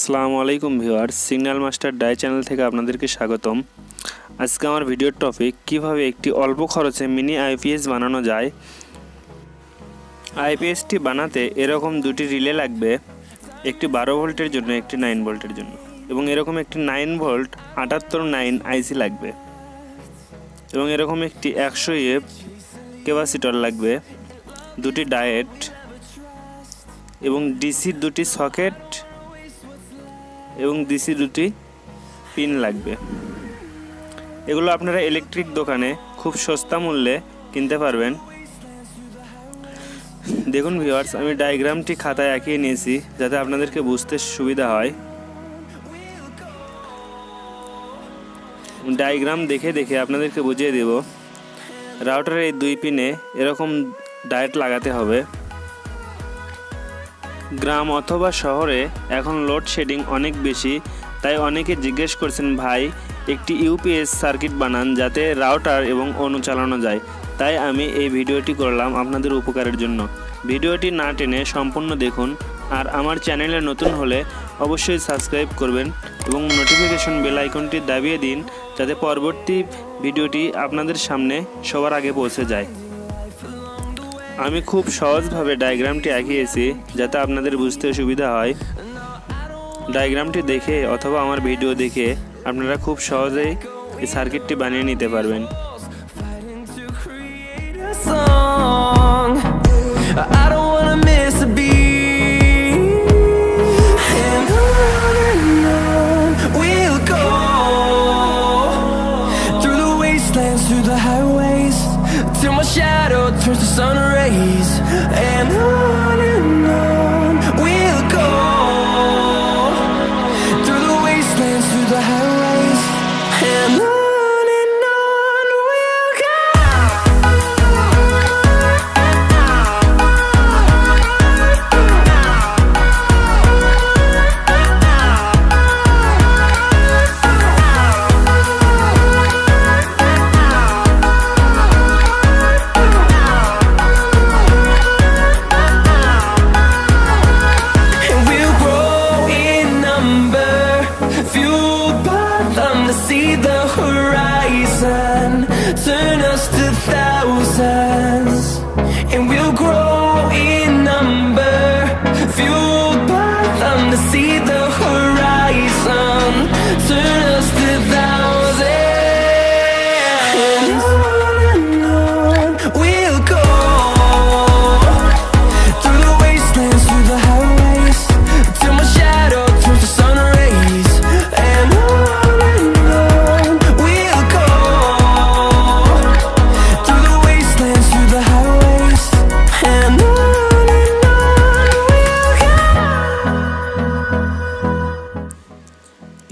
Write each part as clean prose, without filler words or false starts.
আসসালামু আলাইকুম viewers, signal master die channel থেকে আপনাদেরকে স্বাগতম। আজকে আমার ভিডিওর টপিক কিভাবে একটি অল্প খরচে মিনি আইপিএস বানানো যায়। আইপিএসটি বানাতে এরকম দুটি রিলে লাগবে, একটি 12 ভোল্টের জন্য, একটি 9 ভোল্টের জন্য, এবং এরকম একটি 9 ভোল্ট 78 আইসি লাগবে, এবং এরকম একটি 100 এফ ক্যাপাসিটর লাগবে, দুটি ডায়েট এবং ডিসি দুটি সকেট এবং ডিসি দুটি পিন লাগবে। এগুলো আপনারা ইলেকট্রিক দোকানে খুব সস্তা মূল্যে কিনতে পারবেন। দেখুন ভিউয়ার্স, আমি ডায়াগ্রামটি খাতায় আঁকিয়ে নিয়েছি যাতে আপনাদেরকে বুঝতে সুবিধা হয়। ডায়াগ্রাম দেখে দেখে আপনাদেরকে বুঝিয়ে দেব। রাউটারের এই দুই পিনে এরকম ডায়েট লাগাতে হবে। গ্রাম অথবা শহরে এখন লোডশেডিং অনেক বেশি, তাই অনেকে জিজ্ঞেস করছেন, ভাই একটি ইউপিএস সার্কিট বানান যাতে রাউটার এবং অনু চালানো যায়। তাই আমি এই ভিডিওটি করলাম আপনাদের উপকারের জন্য। ভিডিওটি না টেনে সম্পূর্ণ দেখুন, আর আমার চ্যানেলে নতুন হলে অবশ্যই সাবস্ক্রাইব করবেন এবং নোটিফিকেশন বেল আইকনটি দাবিয়ে দিন যাতে পরবর্তী ভিডিওটি আপনাদের সামনে সবার আগে পৌঁছে যায়। আমি খুব সহজভাবে ডায়াগ্রামটি আঁকিয়েছি যাতে আপনাদের বুঝতে সুবিধা হয়। ডায়াগ্রামটি দেখে অথবা আমার ভিডিও দেখে আপনারা খুব সহজেই এই সার্কিটটি বানিয়ে নিতে পারবেন। Till my shadow turns to sun rays, and on we'll go through the wastelands, through the highways, and on we'll go. See the horizon, turn us to thousands, and we'll grow in number, fueled by them to see the horizon, turn us to thousands, and on we'll go through the wastelands, through the highways, till my shadow turns to sun rays, and on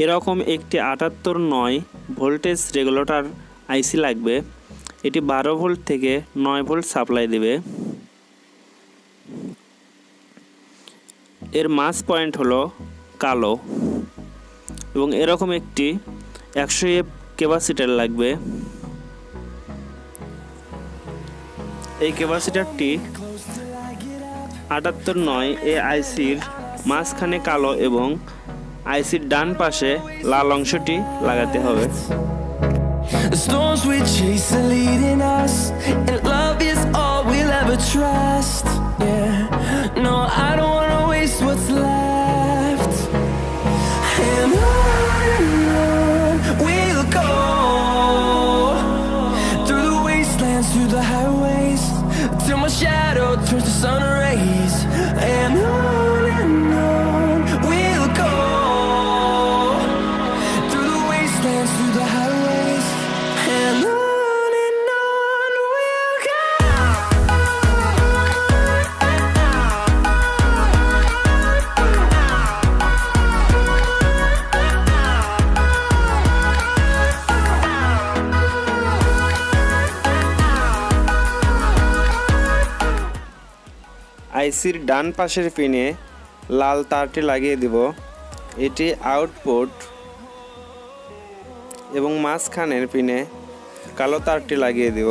এরকম একটি 78 voltage regulator আইসি লাগবে। এটি 12 volt থেকে 9 volt supply দেবে। এর মাস point হলো কালো, এবং এরকম একটি 100 এফ ক্যাপাসিটর লাগবে। এই ক্যাপাসিটরটি 78 এ আইসির মাঝখানে কালো এবং আইসির ডান পাশে লাল অংশটি লাগাতে হবে। The storms we chase are leading us, and love is all we'll ever trust. Yeah, no, I don't wanna waste what's left. And on we'll go through the wastelands, through the highways, till my shadow turns to sun rays. And on we'll go through the wastelands, through the highways, and on we'll go. আইসির ডান পাশের পিনে লাল তারটি লাগিয়ে দেব। এটি output, এবং মাঝখানের পিনে কালো তারটি লাগিয়ে দেব।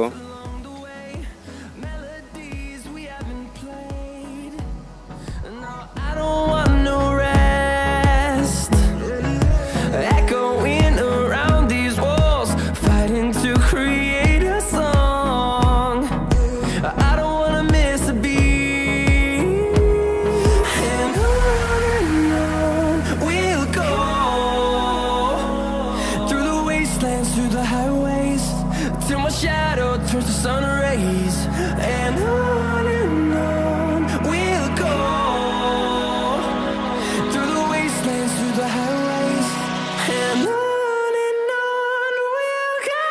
I don't want no rest. turns to sun rays, and on we'll go through the wastelands, through the highways, and on we'll go.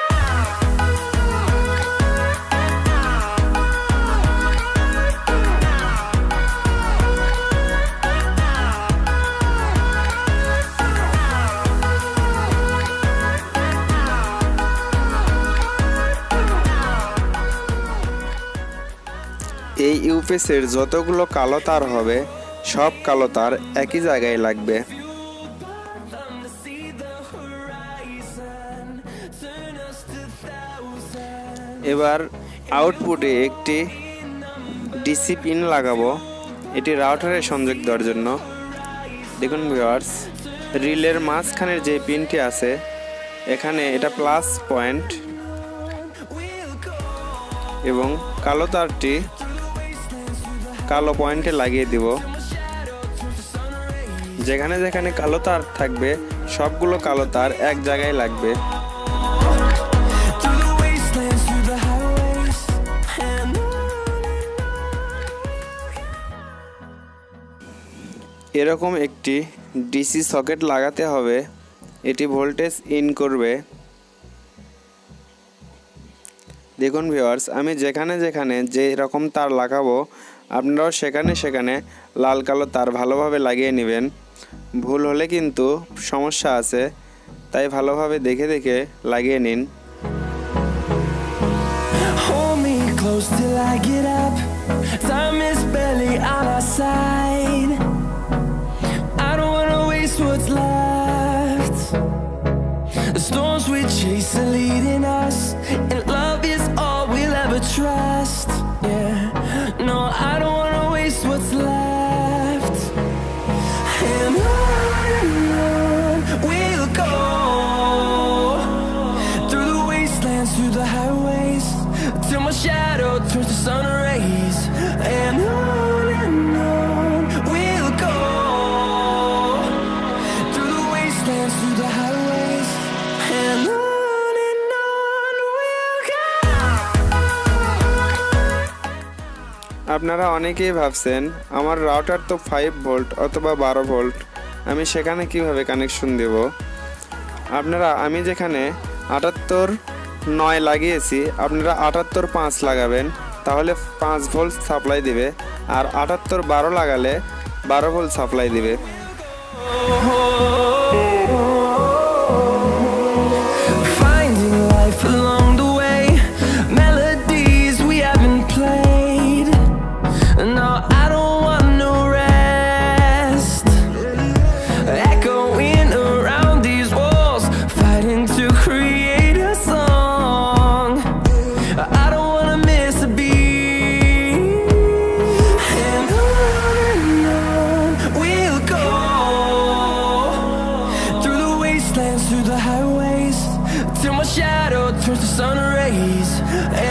এই ইউপিএসের যতগুলো কালো তার হবে সব কালো তার একই জায়গায় লাগবে। এবার আউটপুটে একটি ডিসি পিন লাগাবো, এটি রাউটারে সংযোগ দেওয়ার জন্য। দেখুন ভিউয়ার্স, রিলের মাঝখানের যে পিনটি আছে এখানে এটা প্লাস পয়েন্ট এবং কালো তারটি কালো পয়েন্টে লাগিয়ে দিব। যেখানে যেখানে কালো তার থাকবে সবগুলো কালো তার এক জায়গায় লাগবে। এরকম একটি ডিসি সকেট লাগাতে হবে, এটি ভোল্টেজ ইন করবে। দেখুন ভিউয়ার্স, আমি যেখানে যেখানে যে রকম তার লাগাবো আপনারাও সেখানে সেখানে লাল কালো তার ভালোভাবে লাগিয়ে নেবেন। ভুল হলে কিন্তু সমস্যা আছে, তাই ভালোভাবে দেখে দেখে লাগিয়ে নিন। Hold me close till I get up. Time is barely on our side. I don't wanna waste what's left. The storms we chase are leading us, and love is all we'll ever trust. Yeah, no, I don't wanna waste what's left. And on we'll go through the wastelands, through the highways, till my shadow turns to sun rays, and on we'll go through the wastelands, through the highways, and on we'll go. আপনারা অনেকেই ভাবছেন আমার router তো 5 volt অথবা 12 volt, আমি সেখানে কিভাবে connection দেব। আমি যেখানে 78.9 লাগিয়েছি আপনারা 78.5 লাগাবেন, তাহলে 5 ভোল্ট সাপ্লাই দিবে। আর 78.12 লাগালে 12 ভোল্ট সাপ্লাই দিবে। Finding life along the way, melodies we haven't played. No, I don't want no rest. Echoing around these walls, fighting to create a song. I don't wanna miss a beat. And on we'll go through the wastelands, through the highways, till my shadow turns to sun rays,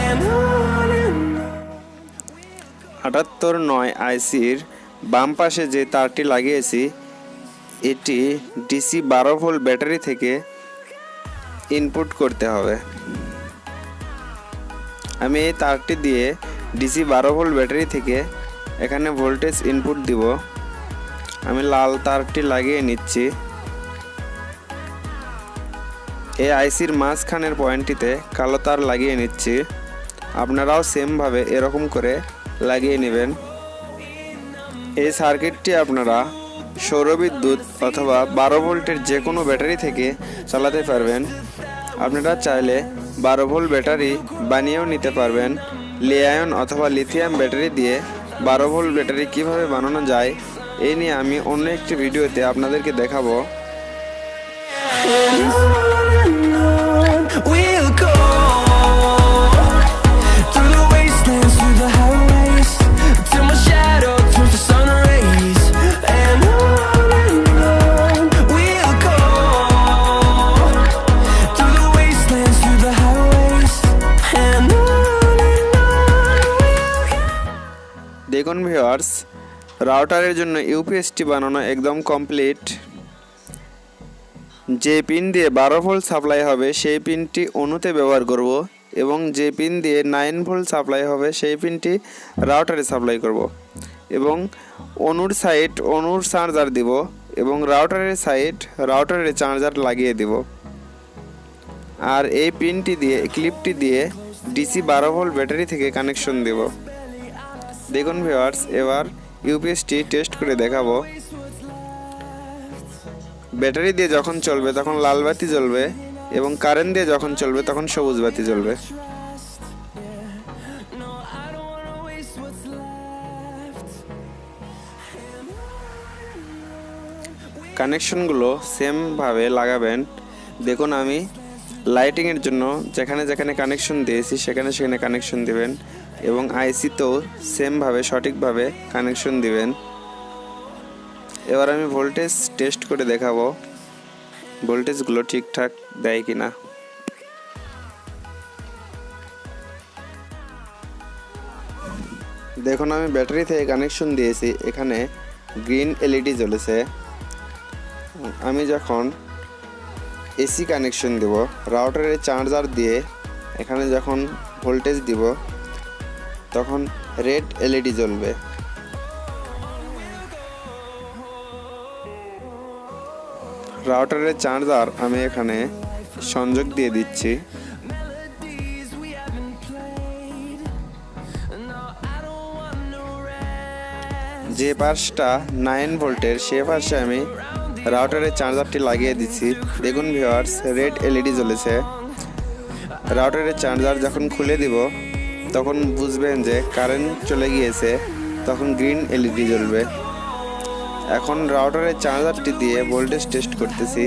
and on 78.9 আইসির বাম পাশে যে তারটি লাগিয়েছি এটি DC 12 volt battery থেকে input করতে হবে। আমি এই তারটি দিয়ে ডিসি 12 ভোল্ট ব্যাটারি থেকে এখানে ভোল্টেজ ইনপুট দিব। আমি লাল তারটি লাগিয়ে নিচ্ছি। এই আইসির মাঝখানের পয়েন্টটিতে কালো তার লাগিয়ে নিচ্ছি। আপনারাও সেমভাবে এরকম করে লাগিয়ে নেবেন। এই সার্কিটটি আপনারা সৌরবিদ্যুৎ অথবা 12 ভোল্টের যে কোনো ব্যাটারি থেকে চালাতে পারবেন। আপনারা চাইলে 12 ভোল্ট ব্যাটারি বানিয়েও নিতে পারবেন। লিথিয়াম অথবা লিথিয়াম ব্যাটারি দিয়ে 12 ভোল্ট ব্যাটারি কিভাবে বানানো যায় এই নিয়ে আমি অন্য একটি ভিডিওতে আপনাদেরকে দেখাবো। we'll go through the wastelands, through the highways, till my shadow turns to sun rays, and on we'll go through the wastelands, through the highways, and on we'll go. দেখুন ভিউয়ার্স, রাউটারের জন্য ইউপিএসটি বানানো একদম কমপ্লিট। যে pin দিয়ে 12 volt supply হবে সেই পিনটি অণুতে ব্যবহার করব। এবং যে পিন দিয়ে 9 ভোল্ট সাপ্লাই হবে সেই পিনটি রাউটারে সাপ্লাই করব এবং অনুর সাইড অনুর চার্জার দিব এবং রাউটারের সাইড রাউটারের চার্জার লাগিয়ে দিব। আর এই পিনটি দিয়ে ক্লিপটি দিয়ে ডিসি 12 ভোল্ট ব্যাটারি থেকে কানেকশন দেব। দেখুন ভিউয়ার্স, এবার ইউপিএসটি টেস্ট করে দেখাবো। ব্যাটারি দিয়ে যখন চলবে তখন লাল বাতি জ্বলবে এবং কারেন্ট দিয়ে যখন চলবে তখন সবুজ বাতি জ্বলবে। কানেকশনগুলো সেমভাবে লাগাবেন। দেখুন আমি লাইটিংয়ের জন্য যেখানে যেখানে কানেকশন দিয়েছি সেখানে সেখানে কানেকশন দিবেন এবং আইসিতেও সেমভাবে সঠিকভাবে কানেকশন দিবেন। এবার আমি ভোল্টেজ টেস্ট করে দেখাবো ভোল্টেজগুলো ঠিকঠাক দেয় কিনা। দেখুন আমি ব্যাটারি থেকে কানেকশন দিয়েছি, এখানে গ্রিন এলইডি জ্বলেছে। আমি যখন এসি কানেকশন দেব রাউটারের চার্জার দিয়ে এখানে যখন ভোল্টেজ দিব তখন রেড এলইডি জ্বলবে। রাউটারের চার্জার আমি এখানে সংযোগ দিয়ে দিচ্ছি। যে পাশটা 9 ভোল্টের সে পাশে আমি রাউটারের চার্জারটি লাগিয়ে দিচ্ছি। দেখুন ভিউয়ার্স, রেড এলইডি জ্বলেছে। রাউটারের চার্জার যখন খুলে দিব তখন বুঝবেন যে কারেন্ট চলে গিয়েছে, তখন গ্রিন এলইডি জ্বলবে। এখন রাউটারের চার্জারটি দিয়ে ভোল্টেজ টেস্ট করতেছি।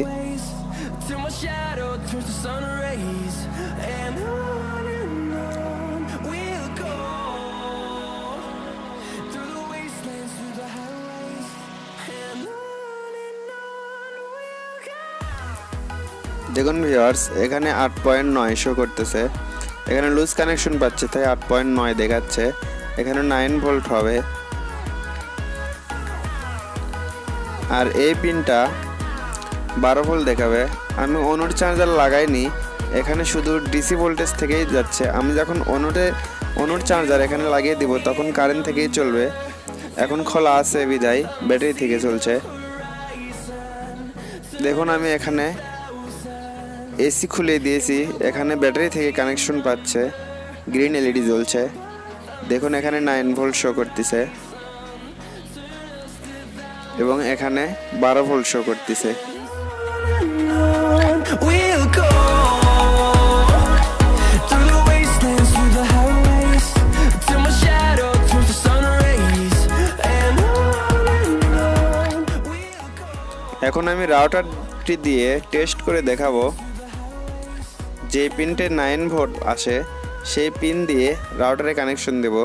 দেখুন ভিউয়ার্স, এখানে 8.9 শো করতেছে। এখানে লুজ কানেকশন পাচ্ছে তাই 8.9 দেখাচ্ছে। এখানে 9 ভোল্ট হবে। আর এই পিনটা 12 ভোল্ট দেখাবে। আমি অনুর চার্জার লাগাইনি, এখানে শুধু ডিসি ভোল্টেজ থেকেই যাচ্ছে। আমি যখন অনুর চার্জার এখানে লাগিয়ে দিব তখন কারেন্ট থেকেই চলবে। এখন খোলা আছে বিদায় ব্যাটারি থেকে চলছে। দেখুন আমি এখানে এসি খুলে দিয়েছি, এখানে ব্যাটারি থেকে কানেকশন পাচ্ছে, গ্রিন এলইডি জ্বলছে। দেখুন এখানে 9 ভোল্ট শো করতেছে এবং এখানে 12 ভোল্ট শো করতেছে। এখন আমি রাউটারটি দিয়ে টেস্ট করে দেখাবো। যে পিনটে 9 ভোল্ট আসে সেই পিন দিয়ে রাউটারে কানেকশন দেব।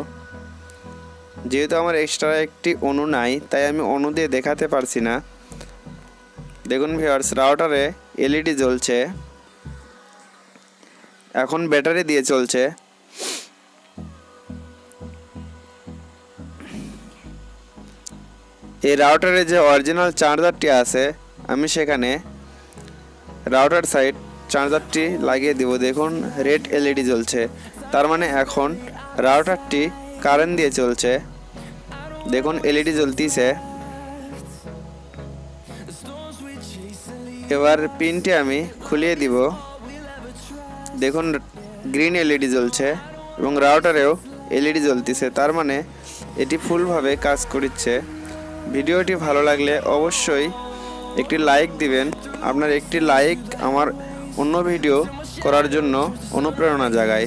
যেহেতু আমার এক্সট্রা একটি অনু নাই তাই আমি অনু দিয়ে দেখাতে পারছি না। দেখুন ভিউয়ার্স, রাউটারে এলইডি জ্বলছে, এখন ব্যাটারি দিয়ে চলছে। এই রাউটারে যে অরিজিনাল চার্জারটি আছে আমি সেখানে রাউটার সাইড চার্জারটি লাগিয়ে দিব। দেখুন রেড এলইডি জ্বলছে, তার মানে এখন রাউটারটি কারেন্ট দিয়ে চলছে। দেখুন এলইডি জ্বলতিছে। এবার পিনটি আমি খুলিয়ে দিব। দেখুন গ্রিন এলইডি জ্বলছে এবং রাউটারেও এলইডি জ্বলতিছে, তার মানে এটি ফুলভাবে কাজ করছে। ভিডিওটি ভালো লাগলে অবশ্যই একটি লাইক দিবেন। আপনার একটি লাইক আমার অন্য ভিডিও করার জন্য অনুপ্রেরণা জাগায়।